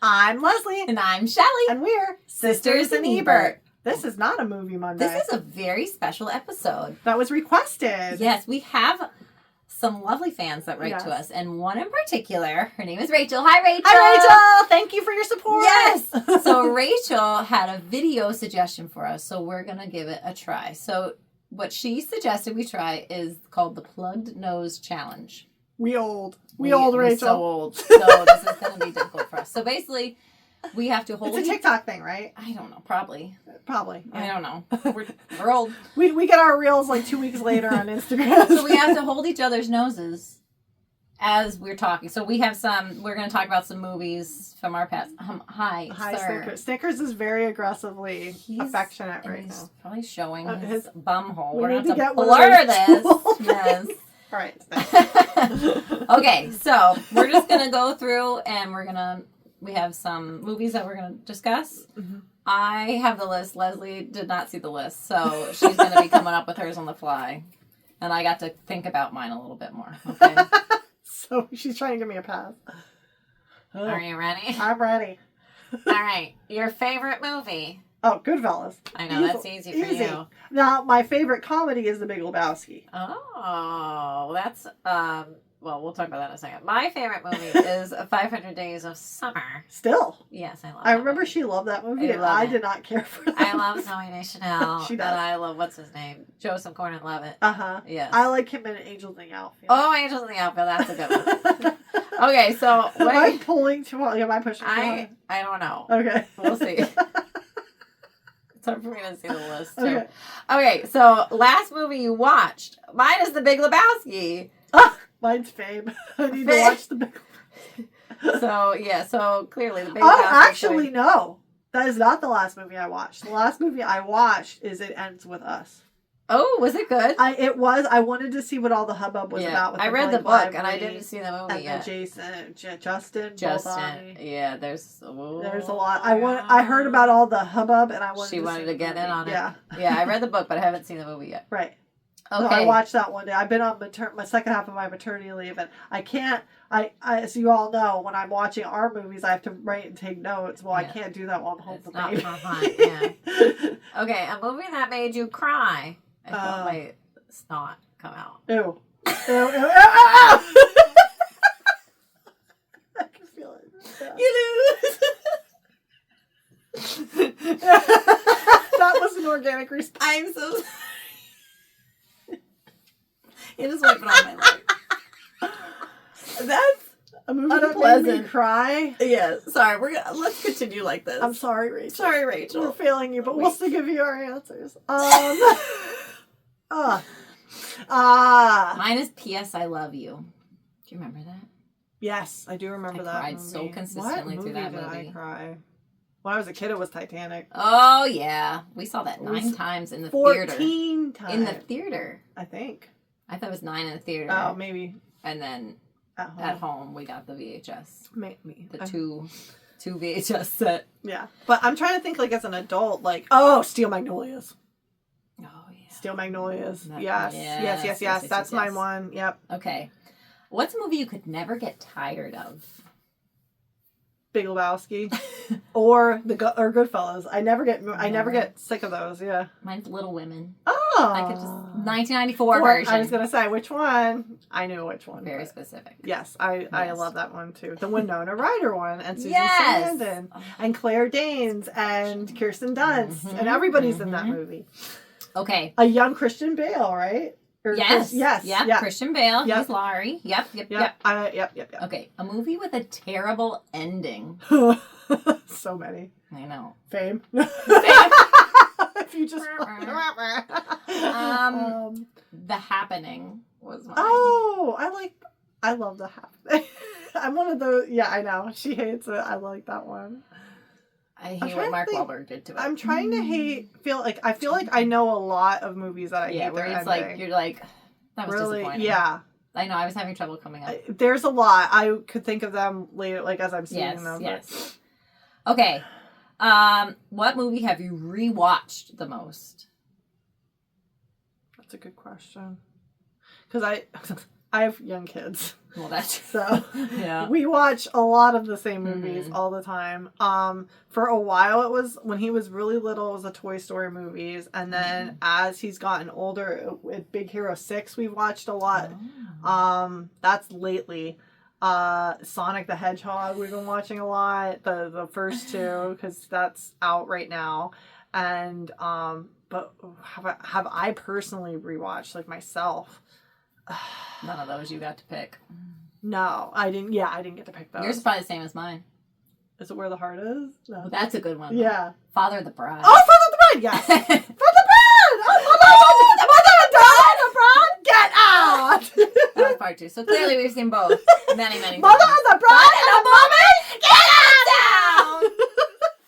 I'm Leslie. And I'm Shelley. And we're Sisters in Ebert. This is not a movie Monday. This is a very special episode. That was requested. Yes, we have some lovely fans that write to us. And one in particular, her name is Rachel. Hi, Rachel. Hi, Rachel. Thank you for your support. Yes. So Rachel had a video suggestion for us. So we're going to give it a try. So what she suggested we try is called the Plugged Nose Challenge. We old, Rachel. We're so old. So this is going to be difficult for us. So basically, we have to hold... It's a TikTok thing, right? I don't know. Probably. Yeah. I don't know. We're old. We get our reels like 2 weeks later on Instagram. So we have to hold each other's noses as we're talking. So we have we're going to talk about some movies from our past. Hi, sir. Snickers. Snickers is very aggressively affectionate right he's now. Probably showing his bum hole. We We're need going to to get blur this. Yes. All right. Okay, so we're just going to go through and we have some movies that we're going to discuss. Mm-hmm. I have the list. Leslie did not see the list, so she's going to be coming up with hers on the fly. And I got to think about mine a little bit more. Okay. So she's trying to give me a pass. Oh. Are you ready? I'm ready. All right. Your favorite movie? Oh, Goodfellas. I know, that's easy for you. Now, my favorite comedy is The Big Lebowski. Oh, that's... Well, we'll talk about that in a second. My favorite movie is 500 Days of Summer. Still? Yes, I love I remember she loved that movie, and I did not care for that. I love Zoe Deschanel. She does. And I love, what's his name? Joseph Gordon-Levitt. Uh-huh. Yes. I like him in Angels in the Outfield. Oh, Angels in the Outfield. That's a good one. Okay, so... Am I pulling too hard? Am I pushing too hard? I don't know. Okay. We'll see. It's hard for me to see the list, too. Okay, so last movie you watched. Mine is The Big Lebowski. Mine's Fame. I need to watch The Big Lebowski. So clearly The Big Lebowski. Oh, actually, no. That is not the last movie I watched. The last movie I watched is It Ends With Us. Oh, was it good? It was. I wanted to see what all the hubbub was about. With I read the book, and I didn't see the movie yet. And Justin. Yeah, there's a lot. I heard about all the hubbub, and I wanted. She wanted to get in on it. Yeah, yeah. I read the book, but I haven't seen the movie yet. Right. Okay. So I watched that one day. I've been on my second half of my maternity leave, and I can't. As you all know, when I'm watching our movies, I have to write and take notes. Well, I can't do that while I'm home. It's not fun. Yeah. Okay, a movie that made you cry. I felt my snot come out. Ew. Ew, ew, ew, ew. I can feel it. Yeah. You lose. That was an organic response. I'm so sorry. You just wipe it on my leg. That's a movie that made me cry. Yeah, sorry. Let's continue like this. I'm sorry, Rachel. Sorry, Rachel. We're failing you, but we'll still give you our answers. Mine is P.S. I Love You. Do you remember that? Yes, I do remember that. I cried so consistently through that movie. What movie did I cry? When I was a kid, it was Titanic. Oh, yeah. We saw that 9 times in the 14 theater. 14 times. In the theater. I think. I thought it was 9 in the theater. Oh, maybe. And then at home we got the VHS. Maybe. The two VHS set. Yeah. But I'm trying to think like as an adult, like, Steel Magnolias. Oh, yeah. Steel Magnolias. Yes. That's my one. Yep. Okay. What's a movie you could never get tired of? Big Lebowski. or Goodfellas. I never get sick of those, yeah. Mine's Little Women. Oh. I could just 1994 version. I was gonna say which one. I knew which one. Very specific. Yes, I love that one too. The Winona Ryder one, and Susan Sarandon, and Claire Danes, and Kirsten Dunst, and everybody's in that movie. Okay. A young Christian Bale, right? Yes. Yeah. Christian Bale. Yep. He's Laurie. Yep. Yep. Okay. A movie with a terrible ending. So many. I know. Fame. If you just. The Happening was mine. Oh, I love The Happening. I'm one of those. Yeah, I know. She hates it. I like that one. I hate what Mark Wahlberg did to it. I'm trying to I feel like I know a lot of movies that I hate. Where it's like you're like, that was really disappointing. Yeah. I know. I was having trouble coming up. There's a lot. I could think of them later, like as I'm seeing them. Yes. Okay. What movie have you rewatched the most? That's a good question. Because I have young kids. Well, that's so yeah. We watch a lot of the same movies all the time. For a while, it was when he was really little. It was the Toy Story movies, and then as he's gotten older, with Big Hero 6, we've watched a lot. That's lately. Sonic the Hedgehog, we've been watching a lot. The first two, because that's out right now, and but have I personally rewatched like myself? None of those you got to pick. No, I didn't. Yeah, I didn't get to pick those. Yours is probably the same as mine. Is it Where the Heart Is? No. That's a good one. Yeah. Father of the Bride. Oh, Father of the Bride, yes. Father of the Bride! Oh, Mother of the Bride! Get out! That was part 2. So clearly we've seen both many, many Mother times. of the Bride and a moment! Get out down!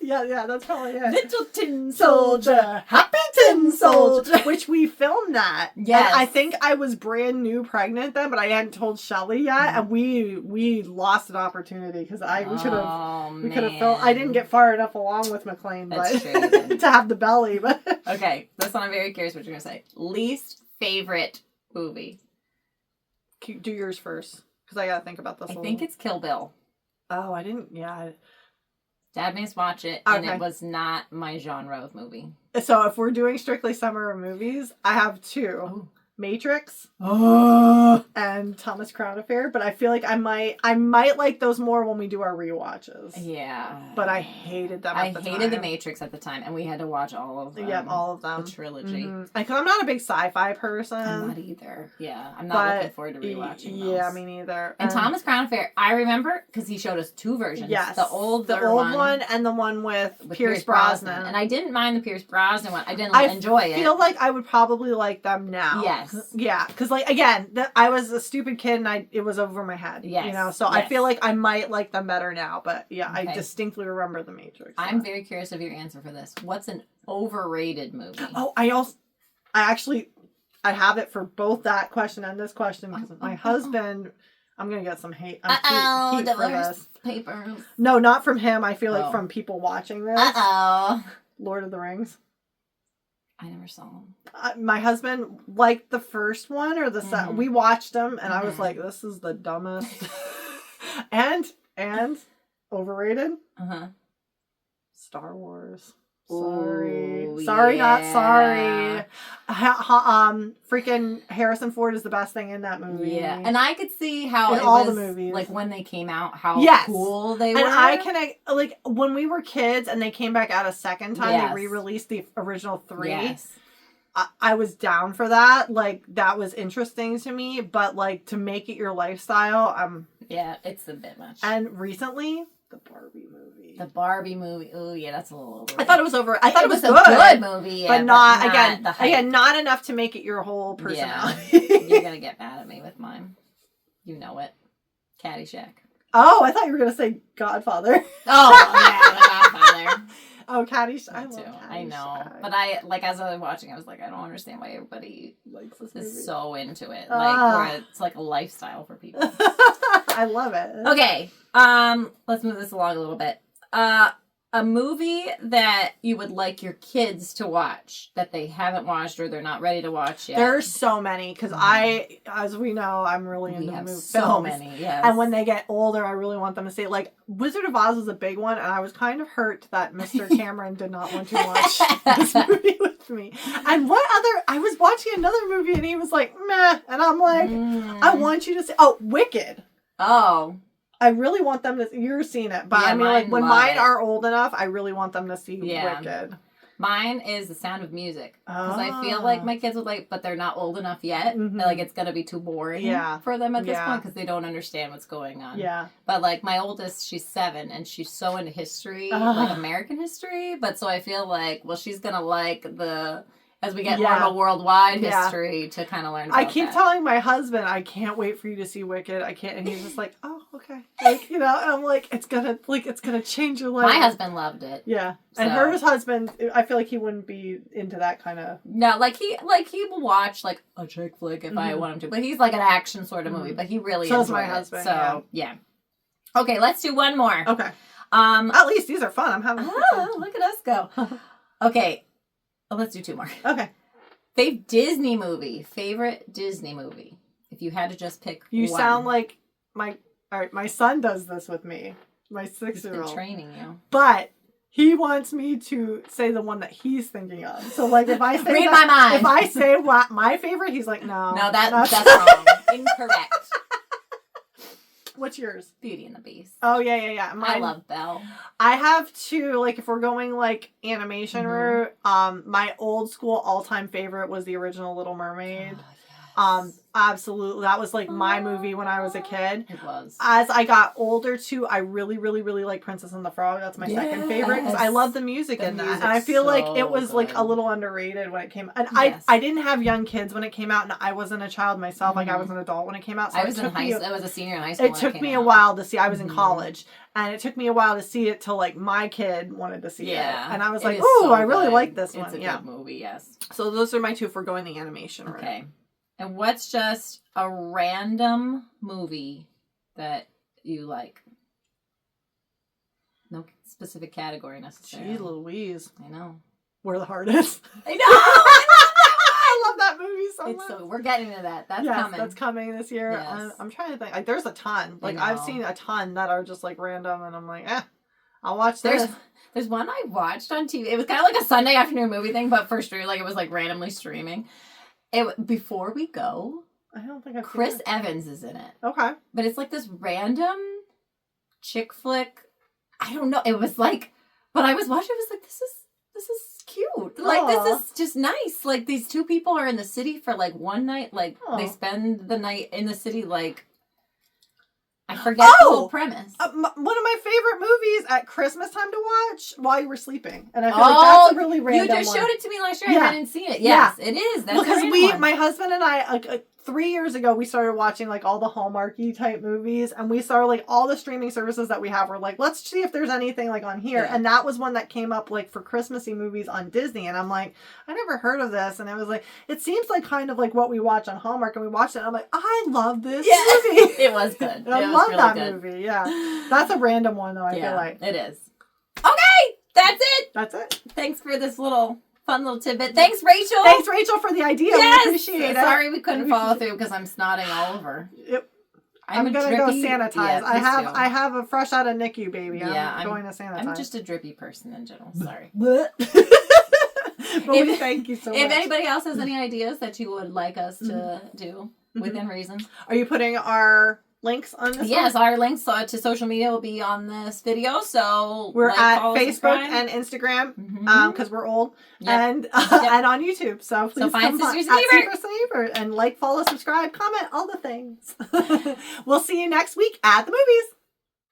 Yeah, that's probably it. Little tin Soldier, happy tin soldier, which we filmed that. Yes. And I think I was brand new pregnant then, but I hadn't told Shelly yet, and we lost an opportunity because we could have filmed. I didn't get far enough along with McLean, That's but true. to have the belly. But okay, this one I'm very curious what you're gonna say. Least favorite movie. do yours first because I gotta think about this. I think it's Kill Bill. Oh, I didn't. Yeah. Dad made us watch it, and it was not my genre of movie. So if we're doing strictly summer movies, I have 2. Oh. Matrix and Thomas Crown Affair, but I feel like I might like those more when we do our rewatches. Yeah. But I hated them I hated The Matrix at the time, and we had to watch all of them. Yeah, all of them. The trilogy. Because I'm not a big sci-fi person. I'm not either. Yeah, I'm not looking forward to rewatching those. Yeah, me neither. And Thomas Crown Affair, I remember because he showed us 2 versions. Yes. The old one and the one with Pierce Brosnan. And I didn't mind the Pierce Brosnan one. I didn't enjoy it. I feel like I would probably like them now. Yes. Yeah, because like again, I was a stupid kid and it was over my head. Yes. You know, so yes. I feel like I might like them better now. But yeah, Okay. I distinctly remember The Matrix. I'm very curious of your answer for this. What's an overrated movie? Oh, I have it for both that question and this question because my husband. I'm gonna get some hate. Heat for this. Papers. No, not from him. I feel like from people watching this. Lord of the Rings. I never saw them. My husband liked the first one or the second. We watched them, and I was like, "This is the dumbest," and overrated. Star Wars. Sorry, Ooh, sorry, yeah. not sorry. Freaking Harrison Ford is the best thing in that movie. Yeah, and I could see how in it all was, the movies, like when they came out, how cool they were. And I can like when we were kids and they came back out a second time. Yes. They re-released the original 3. Yes. I was down for that. Like that was interesting to me, but like to make it your lifestyle, yeah, it's a bit much. And recently, the Barbie movie. Oh yeah, that's a little over. I thought it was over. I thought it was a good. good movie, yeah, but not the hype. again, not enough to make it your whole personality. Yeah. You're gonna get mad at me with mine. You know it. Caddyshack. Oh, I thought you were gonna say Godfather. Oh yeah, the Godfather. Oh, Caddyshack. I love too. Caddyshack. I know, but I as I was watching, I was like, I don't understand why everybody likes this movie. is so into it. Like, where it's like a lifestyle for people. I love it. Okay, let's move this along a little bit. A movie that you would like your kids to watch that they haven't watched or they're not ready to watch yet. There's so many because as we know, I'm really into films. So many, yes. And when they get older, I really want them to see it. Like Wizard of Oz is a big one, and I was kind of hurt that Mr. Cameron did not want to watch this movie with me. And I was watching another movie, and he was like, meh, and I'm like, I want you to see. Oh, Wicked. Oh. I really want them to. You're seeing it, but yeah, I mean, like when mine it. are old enough, I really want them to see Wicked. Mine is The Sound of Music because I feel like my kids would like, but they're not old enough yet. Like it's gonna be too boring for them at this point because they don't understand what's going on. Yeah. But like my oldest, she's 7 and she's so into history, like American history. But so I feel like, well, she's gonna like as we get more of a worldwide history to kind of learn about I keep telling my husband, I can't wait for you to see Wicked. I can't. And he's just like, oh, okay. Like, and I'm like, it's gonna change your life. My husband loved it. Yeah. So. And her husband, I feel like he wouldn't be into that kind of. No, he will watch like a chick flick if I want him to. But he's like an action sort of movie. But he really enjoys my husband. So, yeah. Okay, let's do one more. Okay. At least these are fun. I'm having fun. Look at us go. Okay. Let's do 2 more. Okay. Favorite Disney movie. If If you had to just pick You one. sound like my son does this with me. My He's 6-year-old. been training you. But he wants me to say the one that he's thinking of. So, like, if I say Read my mind. If I say what my favorite, he's like, no. No, that's wrong. Incorrect. What's yours? Beauty and the Beast. Oh, yeah. I love Belle. I have two, like, if we're going, like, animation route, my old school all-time favorite was the original Little Mermaid. Oh, yes. Absolutely. That was, like, my movie when I was a kid. It was. As I got older, too, I really, really, really like Princess and the Frog. That's my second favorite, because I love the music in that. And I feel like it was, like, a little underrated when it came. And I didn't have young kids when it came out, and I wasn't a child myself. Like, I was an adult when it came out. So I was a senior in high school. It took me a while to see. I was in college. And it took me a while to see it till, like, my kid wanted to see it. And I was like, ooh, I really like this one. It's a good movie, yes. So those are my two for going the animation route. Okay. And what's just a random movie that you like? No specific category necessarily. Gee Louise. I know. Where the Heart Is. I know! I love that movie so much. So we're getting to that. That's coming. That's coming this year. Yes. I'm trying to think. Like, there's a ton. Like, I've seen a ton that are just, like, random, and I'm like, I'll watch this. There's one I watched on TV. It was kind of like a Sunday afternoon movie thing, but for stream, like, it was, like, randomly streaming. Before We Go, I don't think I've Chris seen it. Evans is in it. Okay. But it's like this random chick flick. I don't know. It was like, but I was watching, I was like, this is cute. Like, this is just nice. Like, these two people are in the city for, like, one night. Like, they spend the night in the city, like, I forget the whole premise. One of my favorite movies at Christmas time to watch while you were sleeping. And I feel like that's a really random You just showed it to me last year. Yeah. I hadn't seen it. Yes, it is. That's because my husband and I, like, 3 years ago, we started watching, like, all the Hallmarky type movies, and we saw, like, all the streaming services that we have. We're like, let's see if there's anything, like, on here. And that was one that came up, like, for Christmassy movies on Disney. And I'm like, I never heard of this. And it was like, it seems like kind of like what we watch on Hallmark. And we watched it, and I'm like, I love this movie. It was good. I love really that movie. Yeah. That's a random one, though, I feel like. It is. Okay! That's it! That's it. Thanks for this fun little tidbit. Thanks, Rachel. Thanks, Rachel, for the idea. Yes. We appreciate it. Sorry we couldn't follow through because I'm snotting all over. I'm gonna go sanitize. Yeah, I have a fresh out of NICU baby. I'm going to sanitize. I'm just a drippy person in general. Sorry. But we thank you so much. If anybody else has any ideas that you would like us to do within reason, are you putting our links on this? Yes, our links to social media will be on this video. So we're at Facebook and Instagram because we're old, and on YouTube. So please find Sisters Ebert and like, follow, subscribe, comment, all the things. We'll see you next week at the movies.